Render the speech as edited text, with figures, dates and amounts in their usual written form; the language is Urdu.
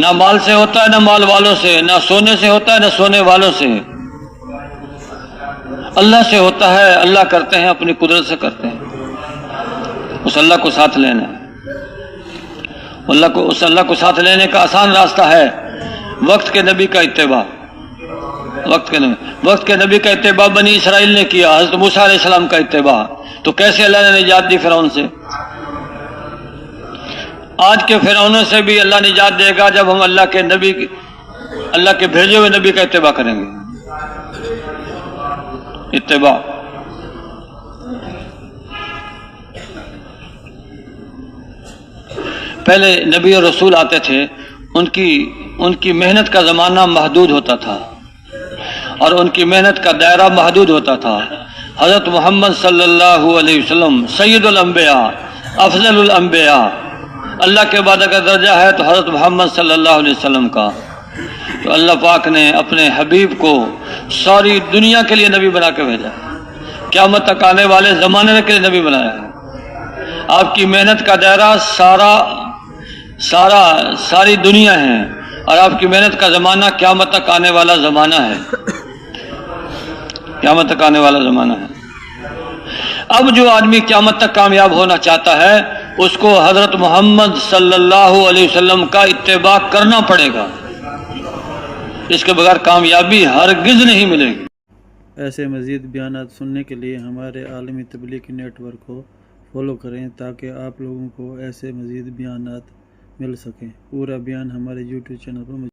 نہ مال سے ہوتا ہے نہ مال والوں سے، نہ سونے سے ہوتا ہے نہ سونے والوں سے، اللہ سے ہوتا ہے۔ اللہ کرتے ہیں، اپنی قدرت سے کرتے ہیں۔ اس اللہ کو ساتھ لینا، اس اللہ کو ساتھ لینے کا آسان راستہ ہے وقت کے نبی کا اتباع۔ وقت کے نبی کا اتباع بنی اسرائیل نے کیا، حضرت موسیٰ علیہ السلام کا اتباع، تو کیسے اللہ نے نجات دی فرعون سے؟ آج کے فرعونوں سے بھی اللہ نجات دے گا جب ہم اللہ کے بھیجے ہوئے نبی کا اتباع کریں گے۔ اتباع۔ پہلے نبی اور رسول آتے تھے، ان کی محنت کا زمانہ محدود ہوتا تھا اور ان کی محنت کا دائرہ محدود ہوتا تھا۔ حضرت محمد صلی اللہ علیہ وسلم سید الانبیاء، افضل الانبیاء، اللہ کے بعد اگر درجہ ہے تو حضرت محمد صلی اللہ علیہ وسلم کا۔ تو اللہ پاک نے اپنے حبیب کو ساری دنیا کے لیے نبی بنا کے بھیجا، قیامت تک آنے والے زمانے کے لیے نبی بنایا ہے۔ آپ کی محنت کا دائرہ ساری دنیا ہے، اور آپ کی محنت کا زمانہ قیامت تک آنے والا زمانہ ہے، قیامت تک آنے والا زمانہ ہے۔ اب جو آدمی قیامت تک کامیاب ہونا چاہتا ہے اس کو حضرت محمد صلی اللہ علیہ وسلم کا اتباع کرنا پڑے گا، اس کے بغیر کامیابی ہرگز نہیں ملے گی۔ ایسے مزید بیانات سننے کے لیے ہمارے عالمی تبلیغی نیٹ ورک کو فالو کریں تاکہ آپ لوگوں کو ایسے مزید بیانات مل سکیں۔ پورا بیان ہمارے یوٹیوب چینل پر